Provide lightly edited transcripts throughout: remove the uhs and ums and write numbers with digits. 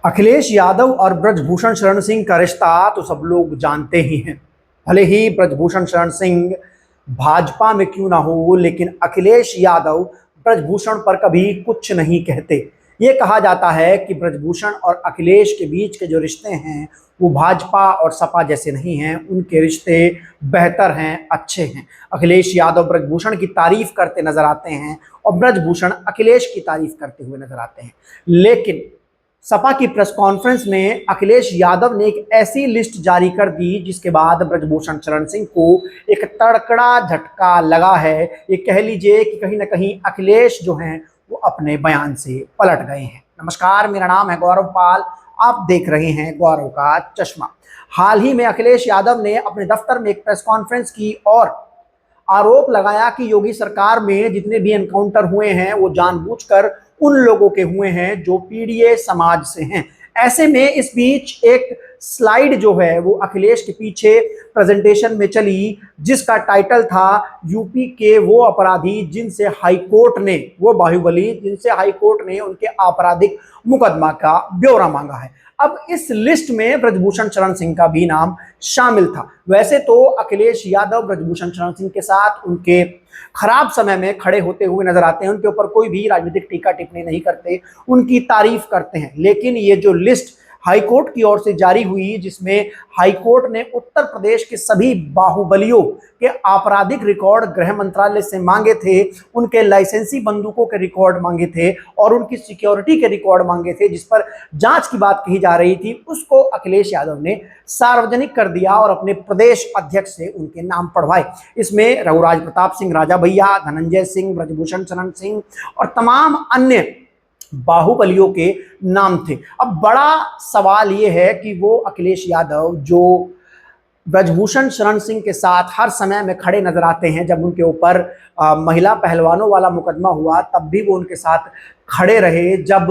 अखिलेश यादव और ब्रजभूषण शरण सिंह का रिश्ता तो सब लोग जानते ही हैं। भले ही ब्रजभूषण शरण सिंह भाजपा में क्यों ना हो, लेकिन अखिलेश यादव ब्रजभूषण पर कभी कुछ नहीं कहते। ये कहा जाता है कि ब्रजभूषण और अखिलेश के बीच के जो रिश्ते हैं वो भाजपा और सपा जैसे नहीं हैं, उनके रिश्ते बेहतर हैं, अच्छे हैं। अखिलेश यादव ब्रजभूषण की तारीफ करते नजर आते हैं और ब्रजभूषण अखिलेश की तारीफ करते हुए नजर आते हैं। लेकिन सपा की प्रेस कॉन्फ्रेंस में अखिलेश यादव ने एक ऐसी लिस्ट जारी कर दी जिसके बाद ब्रजभूषण शरण सिंह को एक तड़कड़ा झटका लगा है। ये कह लीजिए कि कहीं ना कहीं अखिलेश जो हैं वो अपने बयान से पलट गए हैं। नमस्कार, मेरा नाम है गौरव पाल, आप देख रहे हैं गौरव का चश्मा। हाल ही में अखिलेश यादव ने अपने दफ्तर में एक प्रेस कॉन्फ्रेंस की और आरोप लगाया कि योगी सरकार में जितने भी एनकाउंटर हुए हैं वो जानबूझकर उन लोगों के हुए हैं जो पीडीए समाज से हैं। ऐसे में इस बीच एक स्लाइड जो है वो अखिलेश के पीछे प्रेजेंटेशन में चली जिसका टाइटल था यूपी के वो अपराधी जिनसे हाईकोर्ट ने, वो बाहुबली जिनसे हाईकोर्ट ने उनके आपराधिक मुकदमा का ब्यौरा मांगा है। अब इस लिस्ट में ब्रजभूषण शरण सिंह का भी नाम शामिल था। वैसे तो अखिलेश यादव ब्रजभूषण शरण सिंह के साथ उनके खराब समय में खड़े होते हुए नजर आते हैं, उनके ऊपर कोई भी राजनीतिक टीका टिप्पणी नहीं करते, उनकी तारीफ करते हैं। लेकिन ये जो लिस्ट हाईकोर्ट की ओर से जारी हुई जिसमें हाईकोर्ट ने उत्तर प्रदेश के सभी बाहुबलियों के आपराधिक रिकॉर्ड गृह मंत्रालय से मांगे थे, उनके लाइसेंसी बंदूकों के रिकॉर्ड मांगे थे और उनकी सिक्योरिटी के रिकॉर्ड मांगे थे, जिस पर जांच की बात कही जा रही थी, उसको अखिलेश यादव ने सार्वजनिक कर दिया और अपने प्रदेश अध्यक्ष से उनके नाम पढ़वाए। इसमें रघुराज प्रताप सिंह राजा भैया, धनंजय सिंह, ब्रजभूषण शरण सिंह और तमाम अन्य बाहुबलियों के नाम थे। अब बड़ा सवाल यह है कि वो अखिलेश यादव जो ब्रजभूषण शरण सिंह के साथ हर समय में खड़े नजर आते हैं, जब उनके ऊपर महिला पहलवानों वाला मुकदमा हुआ तब भी वो उनके साथ खड़े रहे, जब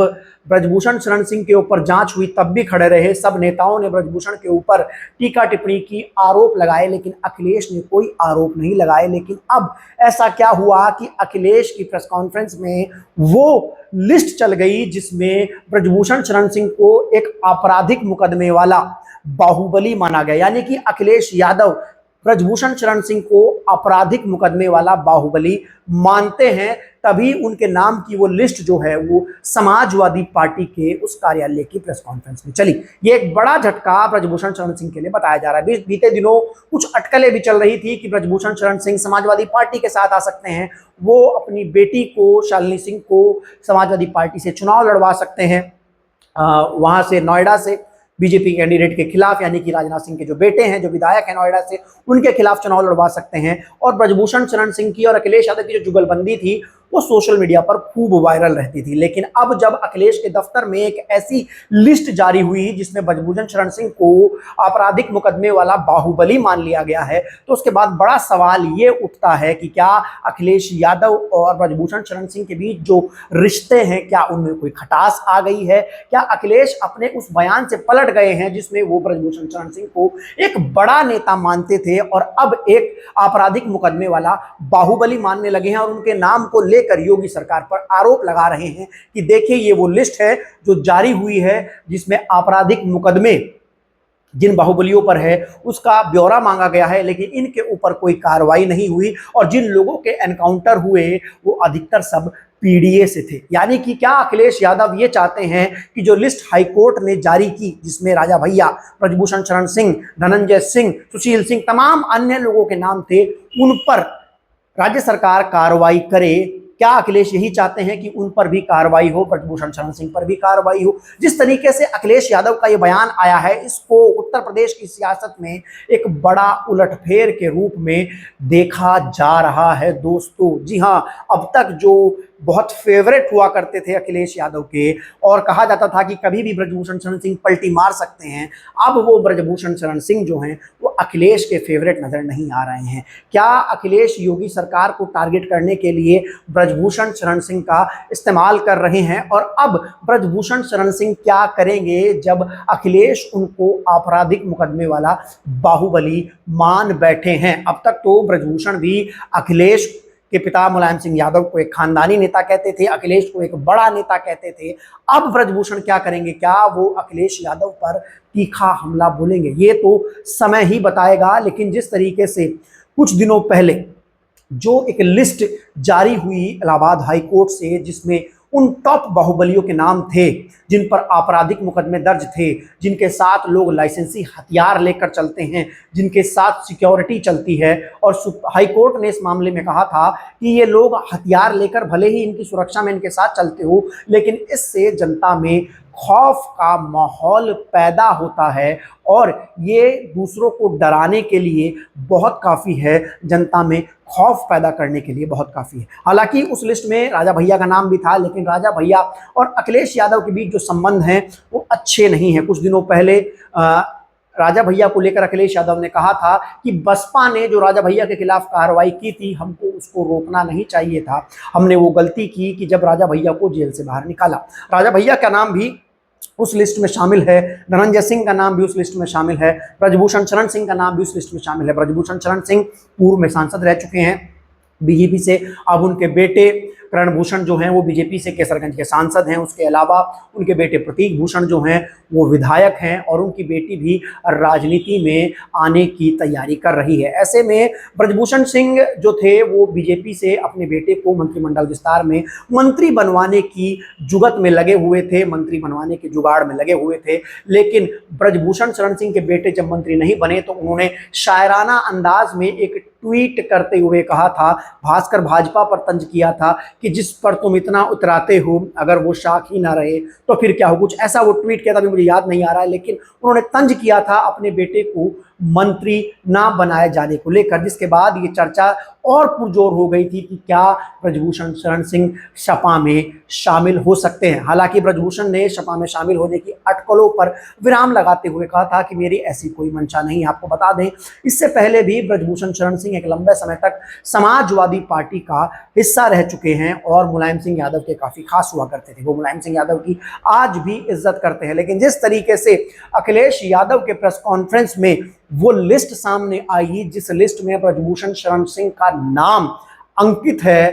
ब्रजभूषण शरण सिंह के ऊपर जांच हुई तब भी खड़े रहे, सब नेताओं ने ब्रजभूषण के ऊपर टीका टिप्पणी की, आरोप लगाए, लेकिन अखिलेश ने कोई आरोप नहीं लगाए। लेकिन अब ऐसा क्या हुआ कि अखिलेश की प्रेस कॉन्फ्रेंस में वो लिस्ट चल गई जिसमें ब्रजभूषण शरण सिंह को एक आपराधिक मुकदमे वाला बाहुबली माना गया। यानी कि अखिलेश यादव ब्रजभूषण शरण सिंह को आपराधिक मुकदमे वाला बाहुबली मानते हैं, तभी उनके नाम की वो लिस्ट जो है वो समाजवादी पार्टी के उस कार्यालय की प्रेस कॉन्फ्रेंस में चली। ये एक बड़ा झटका ब्रजभूषण शरण सिंह के लिए बताया जा रहा है। बीते दिनों कुछ अटकलें भी चल रही थी कि ब्रजभूषण शरण सिंह समाजवादी पार्टी के साथ आ सकते हैं, वो अपनी बेटी को, शालिनी सिंह को, समाजवादी पार्टी से चुनाव लड़वा सकते हैं, वहां से नोएडा से बीजेपी कैंडिडेट के खिलाफ, यानी कि राजनाथ सिंह के जो बेटे हैं, जो विधायक हैं नोएडा से, उनके खिलाफ चुनाव लड़वा सकते हैं। और ब्रजभूषण शरण सिंह की और अखिलेश यादव की जो जुगलबंदी थी वो सोशल मीडिया पर खूब वायरल रहती थी। लेकिन अब जब अखिलेश के दफ्तर में एक ऐसी लिस्ट जारी हुई जिसमें ब्रजभूषण शरण सिंह को आपराधिक मुकदमे वाला बाहुबली मान लिया गया है, तो उसके बाद बड़ा सवाल ये उठता है कि क्या अखिलेश यादव और ब्रजभूषण शरण सिंह के बीच जो रिश्ते हैं, क्या उनमें कोई खटास आ गई है? क्या अखिलेश अपने उस बयान से पलट गए हैं जिसमें वो ब्रजभूषण शरण सिंह को एक बड़ा नेता मानते थे और अब एक आपराधिक मुकदमे वाला बाहुबली मानने लगे हैं और उनके नाम को लेकर योगी सरकार पर आरोप लगा रहे हैं कि देखिए ये वो लिस्ट है जो जारी हुई है जिसमें आपराधिक मुकदमे जिन बाहुबलियों पर है उसका ब्यौरा मांगा गया है, लेकिन इनके ऊपर कोई कार्रवाई नहीं हुई और जिन लोगों के एनकाउंटर हुए वो अधिकतर सब पीडीए से थे। यानी कि क्या अखिलेश यादव ये चाहते हैं कि जो लिस्ट हाईकोर्ट ने जारी की जिसमें राजा भैया, ब्रजभूषण शरण सिंह, धनंजय सिंह, सुशील सिंह, तमाम अन्य लोगों के नाम थे, उन पर राज्य सरकार कार्रवाई करे? क्या अखिलेश यही चाहते हैं कि उन पर भी कार्रवाई हो, ब्रजभूषण शरण सिंह पर भी कार्रवाई हो? जिस तरीके से अखिलेश यादव का ये बयान आया है, इसको उत्तर प्रदेश की सियासत में एक बड़ा उलटफेर के रूप में देखा जा रहा है दोस्तों। जी हाँ, अब तक जो बहुत फेवरेट हुआ करते थे अखिलेश यादव के और कहा जाता था कि कभी भी ब्रजभूषण शरण सिंह पलटी मार सकते हैं, अब वो ब्रजभूषण शरण सिंह जो हैं वो अखिलेश के फेवरेट नजर नहीं आ रहे हैं। क्या अखिलेश योगी सरकार को टारगेट करने के लिए ब्रजभूषण शरण सिंह का इस्तेमाल कर रहे हैं? और अब ब्रजभूषण शरण सिंह क्या करेंगे जब अखिलेश उनको आपराधिक मुकदमे वाला बाहुबली मान बैठे हैं? अब तक तो ब्रजभूषण भी अखिलेश के पिता मुलायम सिंह यादव को एक खानदानी नेता कहते थे, अखिलेश को एक बड़ा नेता कहते थे। अब ब्रजभूषण क्या करेंगे? क्या वो अखिलेश यादव पर तीखा हमला बोलेंगे? ये तो समय ही बताएगा। लेकिन जिस तरीके से कुछ दिनों पहले जो एक लिस्ट जारी हुई इलाहाबाद हाई कोर्ट से, जिसमें उन टॉप बाहुबलियों के नाम थे जिन पर आपराधिक मुकदमे दर्ज थे, जिनके साथ लोग लाइसेंसी हथियार लेकर चलते हैं, जिनके साथ सिक्योरिटी चलती है, और हाई कोर्ट ने इस मामले में कहा था कि ये लोग हथियार लेकर भले ही इनकी सुरक्षा में इनके साथ चलते हो, लेकिन इससे जनता में खौफ का माहौल पैदा होता है और ये दूसरों को डराने के लिए बहुत काफ़ी है, जनता में खौफ पैदा करने के लिए बहुत काफ़ी है। हालांकि उस लिस्ट में राजा भैया का नाम भी था, लेकिन राजा भैया और अखिलेश यादव के बीच जो संबंध हैं वो अच्छे नहीं हैं। कुछ दिनों पहले राजा भैया को लेकर अखिलेश यादव ने कहा था कि बसपा ने जो राजा भैया के खिलाफ कार्रवाई की थी, हमको उसको रोकना नहीं चाहिए था। हमने वो गलती की कि जब राजा भैया को जेल से बाहर निकाला। राजा भैया का नाम भी उस लिस्ट में शामिल है, धनंजय सिंह का नाम भी उस लिस्ट में शामिल है, ब्रजभूषण शरण सिंह का नाम भी उस लिस्ट में शामिल है। ब्रजभूषण शरण सिंह पूर्व में सांसद रह चुके हैं बीजेपी से। अब उनके बेटे करण भूषण जो हैं वो बीजेपी से केसरगंज के सांसद हैं। उसके अलावा उनके बेटे प्रतीक भूषण जो हैं वो विधायक हैं, और उनकी बेटी भी राजनीति में आने की तैयारी कर रही है। ऐसे में ब्रजभूषण सिंह जो थे वो बीजेपी से अपने बेटे को मंत्रिमंडल विस्तार में मंत्री बनवाने की जुगत में लगे हुए थे, मंत्री बनवाने के जुगाड़ में लगे हुए थे। लेकिन ब्रजभूषण शरण सिंह के बेटे जब मंत्री नहीं बने तो उन्होंने शायराना अंदाज में एक ट्वीट करते हुए कहा था, भास्कर भाजपा पर तंज किया था कि जिस पर तुम इतना उतराते हो, अगर वो शाख ही ना रहे तो फिर क्या हो, कुछ ऐसा वो ट्वीट किया था, अभी मुझे याद नहीं आ रहा है। लेकिन उन्होंने तंज किया था अपने बेटे को मंत्री ना बनाए जाने को लेकर, जिसके बाद ये चर्चा और पुरजोर हो गई थी कि क्या ब्रजभूषण शरण सिंह सपा में शामिल हो सकते हैं। हालांकि ब्रजभूषण ने सपा में शामिल होने की अटकलों पर विराम लगाते हुए कहा था कि मेरी ऐसी कोई मंशा नहीं है। आपको बता दें, इससे पहले भी ब्रजभूषण शरण सिंह एक लंबे समय तक समाजवादी पार्टी का हिस्सा रह चुके हैं और मुलायम सिंह यादव के काफ़ी खास हुआ करते थे। वो मुलायम सिंह यादव की आज भी इज्जत करते हैं। लेकिन जिस तरीके से अखिलेश यादव के प्रेस कॉन्फ्रेंस में वो लिस्ट सामने आई, जिस लिस्ट में ब्रजभूषण शरण सिंह का नाम अंकित है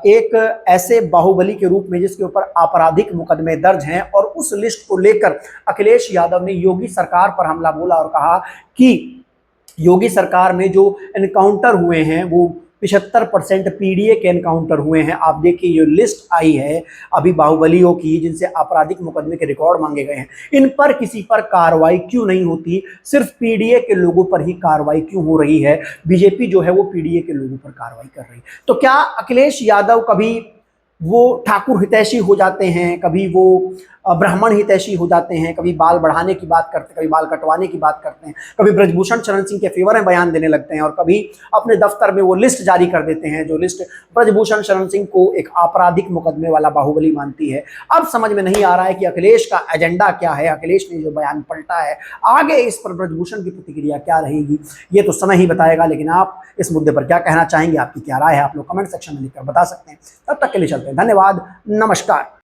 एक ऐसे बाहुबली के रूप में जिसके ऊपर आपराधिक मुकदमे दर्ज हैं, और उस लिस्ट को लेकर अखिलेश यादव ने योगी सरकार पर हमला बोला और कहा कि योगी सरकार में जो एनकाउंटर हुए हैं वो 75% पीडीए के एनकाउंटर हुए हैं। आप देखिए ये लिस्ट आई है अभी बाहुबलियों की जिनसे आपराधिक मुकदमे के रिकॉर्ड मांगे गए हैं, इन पर किसी पर कार्रवाई क्यों नहीं होती? सिर्फ पीडीए के लोगों पर ही कार्रवाई क्यों हो रही है? बीजेपी जो है वो पीडीए के लोगों पर कार्रवाई कर रही है। तो क्या अखिलेश यादव कभी वो ठाकुर हितैषी हो जाते हैं, कभी वो ब्राह्मण हितैषी हो जाते हैं, कभी बाल बढ़ाने की बात करते हैं, कभी बाल कटवाने की बात करते हैं, कभी ब्रजभूषण शरण सिंह के फेवर में बयान देने लगते हैं, और कभी अपने दफ्तर में वो लिस्ट जारी कर देते हैं जो लिस्ट ब्रजभूषण शरण सिंह को एक आपराधिक मुकदमे वाला बाहुबली मानती है। अब समझ में नहीं आ रहा है कि अखिलेश का एजेंडा क्या है, अखिलेश ने जो बयान पलटा है, आगे इस पर ब्रजभूषण की प्रतिक्रिया क्या रहेगी ये तो समय ही बताएगा। लेकिन आप इस मुद्दे पर क्या कहना चाहेंगे, आपकी क्या राय है, आप लोग कमेंट सेक्शन में लिखकर बता सकते हैं। तब तक के लिए चलते हैं, धन्यवाद, नमस्कार।